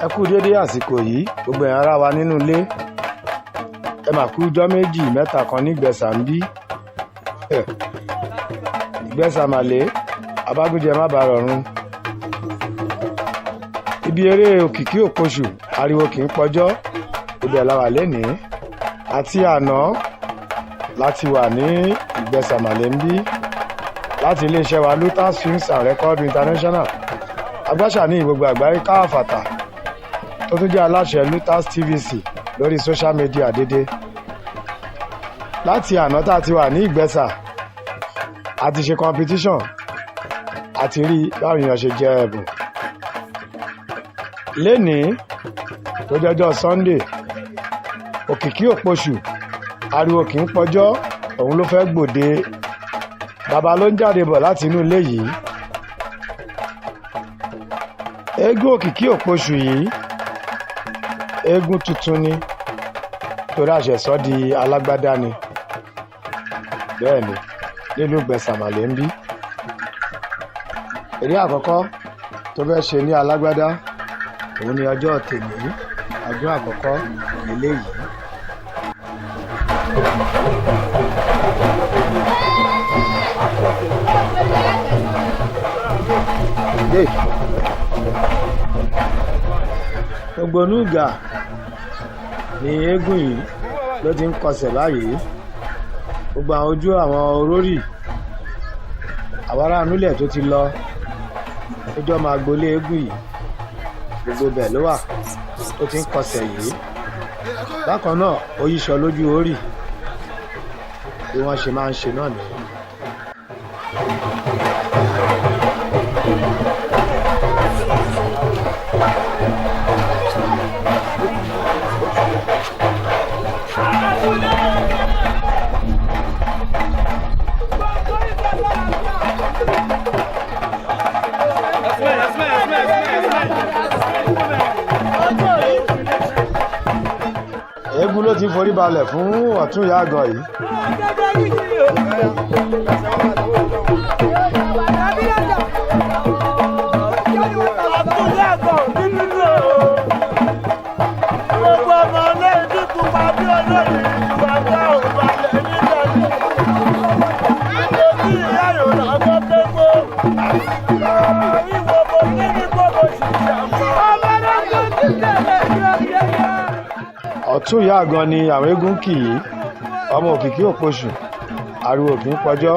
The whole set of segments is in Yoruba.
ẹ kú dédé àsìkò yìí gbogbo ẹ̀yin ará wa nínú ilé ẹ mà kú ọjọ́ méjì mẹ́ta kan ní Ìgbẹ́sà ń bí Ìgbẹ́sà màlẹ́ abágúnjẹ má bàa rọrùn ibi eré òkìkí òpoṣù ariwo kì í pọjọ́ ibẹ̀ la wà lénìí àti àná láti wà ní Ìgbẹ́sà màlẹ́ ń bí láti iléeṣẹ́ wa Lutas Films and Record International agbáṣà ní gbogbo àgbáyé káàfàtà tó tún jẹ́ aláṣẹ Lutas TVC lórí social media dédé láti àná tá a ti wà ní Ìgbẹ́sà a ti ṣe competition àti rí báwọn èèyàn ṣe jẹ ẹ̀bùn lénìí tó jọjọ́ Sunday òkìkí òpoṣù ariwo kì í pọjọ́ òun ló fẹ́ gbòde bàbá ló ń jáde bọ̀ láti inú ilé yìí eégún òkìkí òpoṣù yìí eégún tuntun ni torí àṣẹsọ di alágbádá ni bẹ́ẹ̀ ni nínú Ìgbẹ́sà màlẹ́ ń bí eré àkọ́kọ́ tó fẹ́ ṣe ní alágbádá òun ni ọjọ́ tèmi ọjọ́ àkọ́kọ́ eléyìí. gbogbo núgà ni eégún yìí ló ti ń kọsẹ̀ báyìí gbogbo àwọn ojú àwọn orórì àwọn ará núlẹ̀ tó ti lọ ọjọ́ máa gbolé eégún yìí gbogbo bẹ̀ ló wà tó ti ń kọsẹ̀ yìí bákan náà ó yíṣọ lójú orì bí wọ́n ṣe máa ń ṣe náà nìyẹn. Eégún ló ti forí balẹ̀ fún ọ̀tún ìyá àgàn yìí. ọ̀tún ìyá àgàn ni àwọn eégún kì í ọmọ òkìkí òpoṣù ariwo kì í pọjọ́.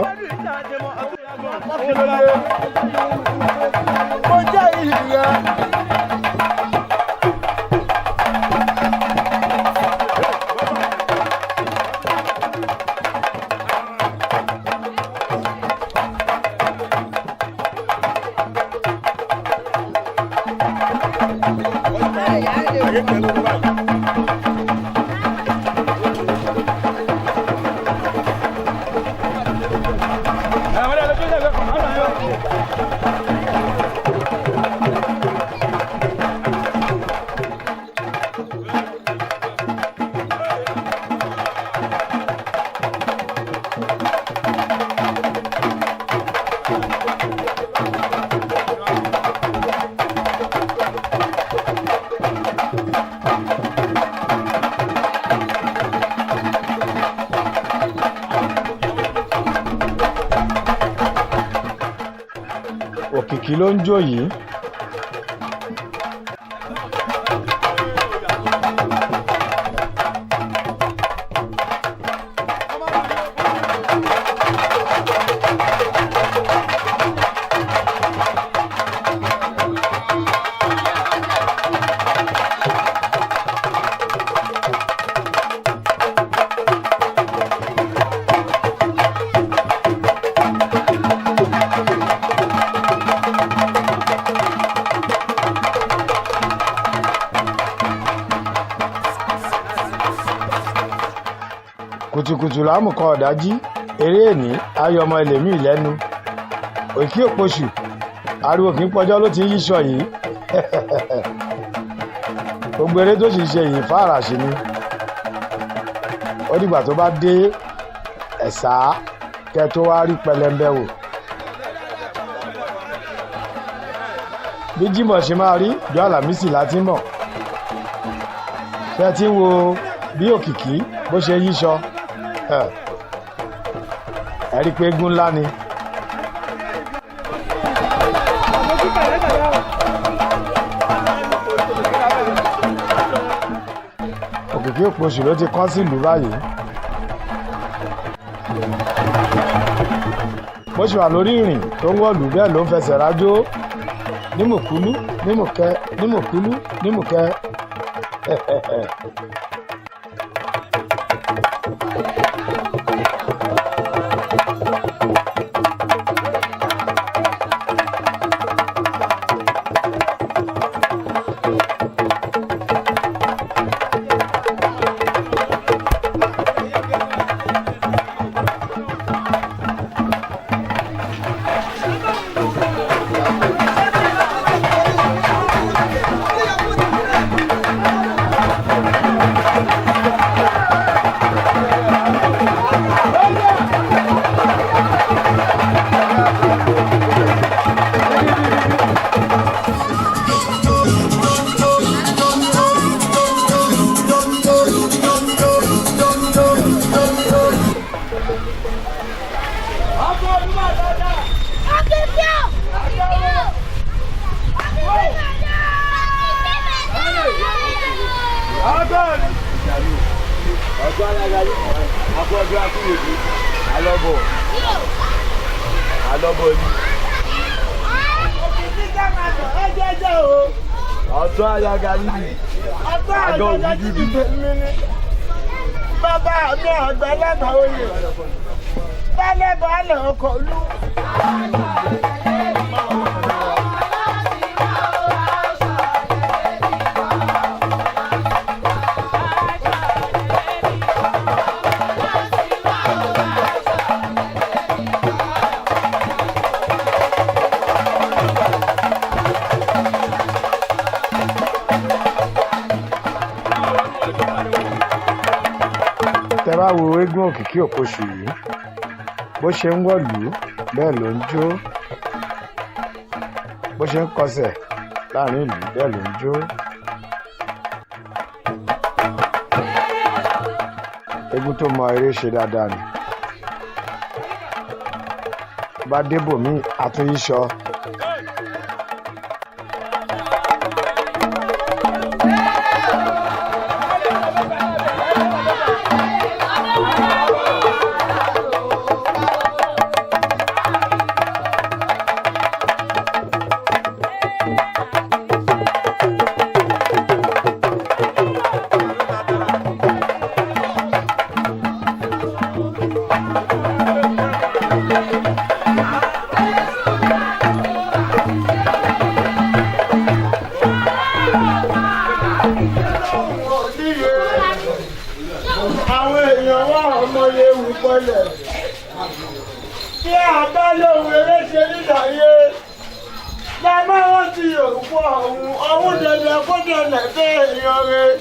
Òkìkí ló ń jó yìí. kùtùkùtù lámùkọ ọ̀dájí eré èní ayọmọ ẹlẹ́mìí lẹ́nu òkìkí òpoṣù ariwo kì í pọjọ́ ló ti ń yíṣọ yìí gbogbo eré tó sì ṣe yìí fàárà sí ni ó dìgbà tó bá dé Ẹ̀sà kẹ́ tó wá rí pẹlẹmbẹ wò bí Jímọ̀ ṣe máa rí jọ Àlàmísì láti mọ̀. ṣé ẹ ti ń wo bí Òkìkí bó ṣe yíṣọ ẹ rí i pé eégún ńlá ni. Òkìkí Òpoṣù ló ti kán sílùú báyìí. bó ṣe wà lórí ìrìn tó ń wọ̀lú bẹ́ẹ̀ ló ń fẹsẹ̀ rájó nímùkúlú nímùkẹ́ nímùkúlú nímùkẹ́. Ọ̀tún ayaga yìí àgọ́ òbí bàbá mi àgbàlagbà oyè bálẹ̀ bálẹ̀ ọkọ̀ lú. tẹ́ bá wo eégún Òkìkí Òpoṣù yìí bó ṣe ń wọ̀lú bẹ́ẹ̀ ló ń jó, bó ṣe ń kọsẹ̀ láàrin ìlú bẹ́ẹ̀ ló ń jó. eégún tó mọ eré ṣe dáadáa ni, bá débòmíì àtúnyíṣọ. Àwọn èèyàn wà ọmọye wù pọlẹ̀ tí àbá lóhun eré ṣe nídàáyé lámá wọn ti yòókù ọ̀hún dẹ̀dẹ̀ kó dẹ̀dẹ̀ bẹ́ èèyàn rẹ̀.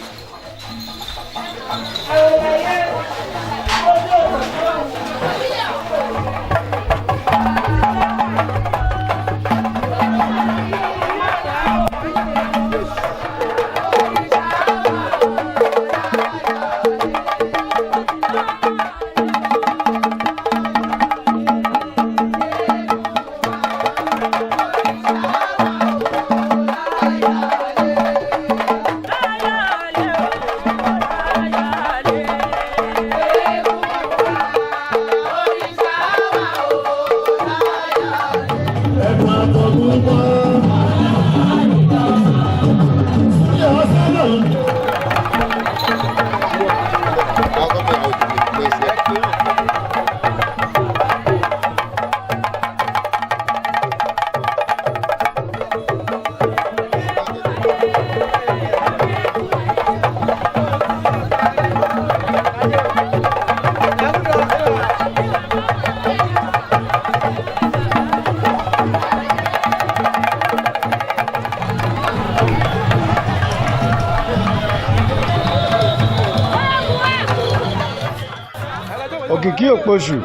Òkìkí Òpoṣù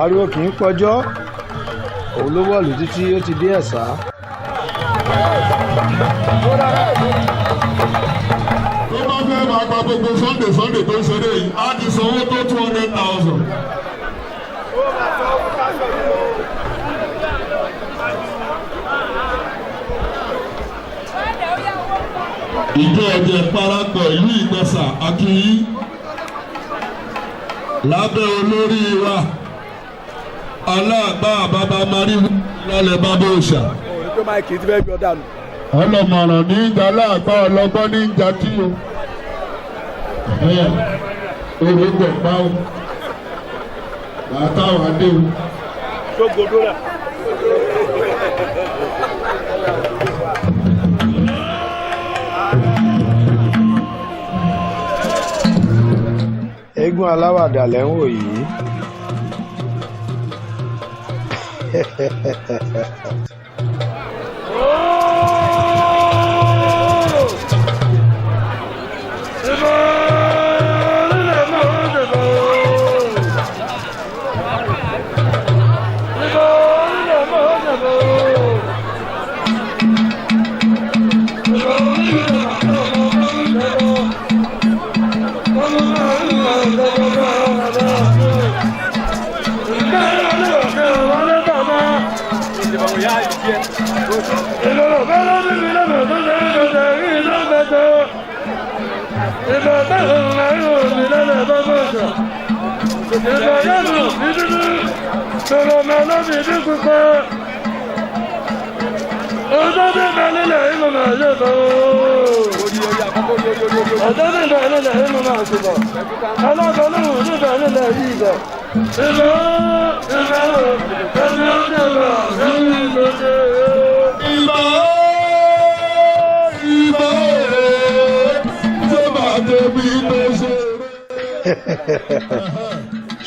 ariwo kì í pọjọ́, òun ló wọ̀lú títí ó ti dé Ẹ̀sà. Tó bá fẹ́ máa gba gbogbo Sunday tó ń ṣeré yìí á ti sanwó tó 200,000. ìjọ ẹ̀jẹ̀ parapọ̀ ìlú Ìgbẹ́sà akínyí lábẹ́ olórí wa aláàgbà bàbá mariwu lálẹ́ bàbá òòṣà. ọlọ́mọ̀ràn ní ìjà aláàgbà ọlọ́gbọ́n ní ìjà tí o. èrè gbọ̀ pa o látàwọn adé o. Eégún aláwàdà lẹ́ ń wò yìí.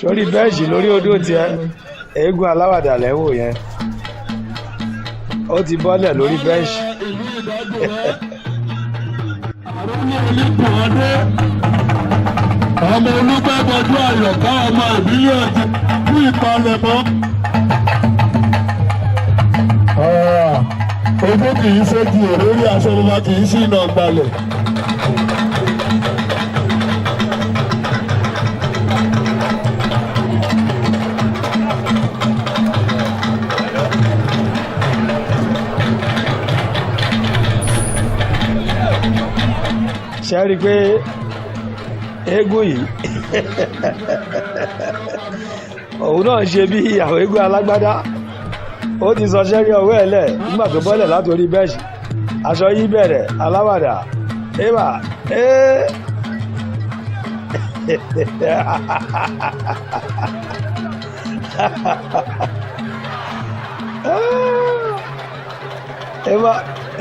Sórí bẹ́ẹ̀sì lórí odó tiẹ̀ eégún aláwàdà lẹ́wò yẹn ó ti bọ́lẹ̀ lórí bẹ́ẹ̀sì. ọmọ olùgbàgbọ́dú àyọ̀ká ọmọ ìbílẹ̀ ọ̀jẹ̀ fún ìpalẹ̀mọ́. ojú kì í ṣe di òrórí aṣọ ọmọ kì í sí iná gbalẹ̀. ṣe rí i pé eégún yìí òun náà ṣe bí àwọn eégún alágbádá ó ti sọ sẹ́rí ọwọ́ ẹ̀ lẹ̀ nígbà tó bọ́lẹ̀ látòrí bẹ́ẹ̀sì aṣọ yìí bẹ̀rẹ̀ aláwàdà ébà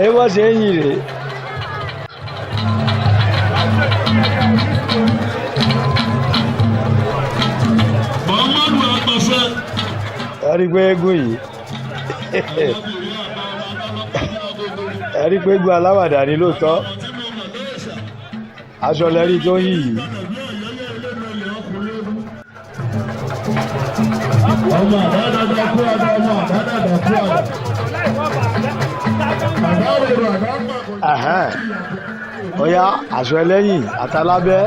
ébà ṣe ń yìn rèé. Ẹ̀rí pé eégún yìí ẹ̀rí pé eégún aláwàdà ni lóòótọ́ aṣọ lẹ́rí tó ń yìí. ọmọ àdádàdà kú àdá ọmọ àdádàdà kú àdá. Ó yá aṣọ ẹlẹ́yìn àtàlábẹ́.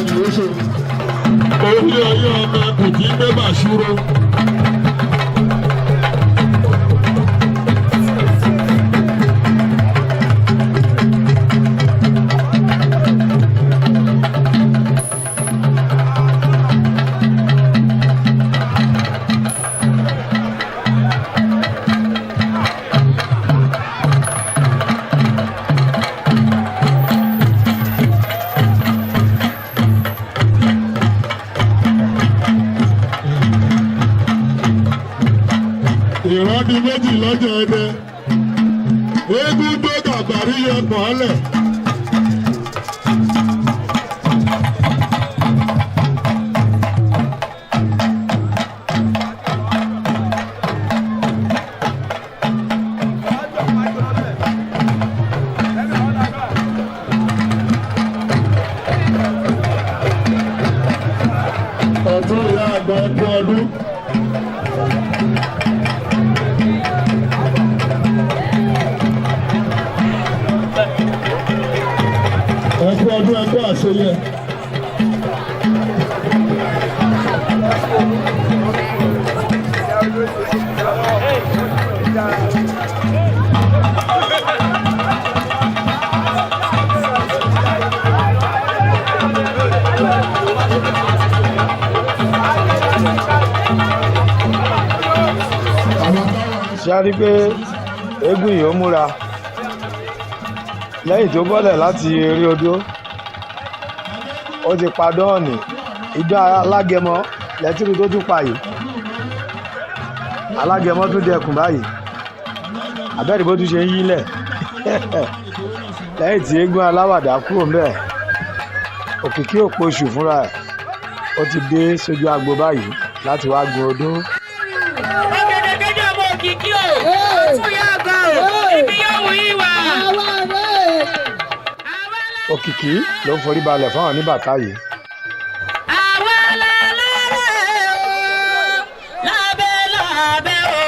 ìwéṣọ. Orí ayé ọmọ kò kí ń gbé bàṣúrò. Ìrọ́dí méjì lọ́jọ́ ẹdẹ, eégún tó dàgbàrí yẹ pọ̀ọ́lẹ̀. Ọdún ìyá àgbà ẹkú ọdún. Ẹkú ọdún ẹkú àṣeyẹ. ṣe a rí pé eégún yìí ó múra lẹ́yìn tó bọ́lẹ̀ láti eré odó ó ti pa dọ́ọ̀nì ìdá alágẹmọ lẹ́tírù tó tún pa yìí alágẹmọ tún dẹkùn báyìí abẹ́rẹ́ bó tún ṣe ń yílẹ̀ lẹ́yìn tí eégún aláwàdà kúrò ńbẹ̀ òkìkí òpoṣù fúnra ẹ̀ ó ti dé sójú agbo báyìí láti wá gun odó. Ọ̀gẹ̀dẹ̀gẹ̀dẹ̀ ọmọ òkìkí o, ọ̀tún yá àgbà o, ibi yóò wù yí wà. Òkìkí ló ń forí balẹ̀ fáwọn oníbàtà yìí. Àwọn lẹ́lẹ́rẹ́ o, lábẹ́ lábẹ́ o.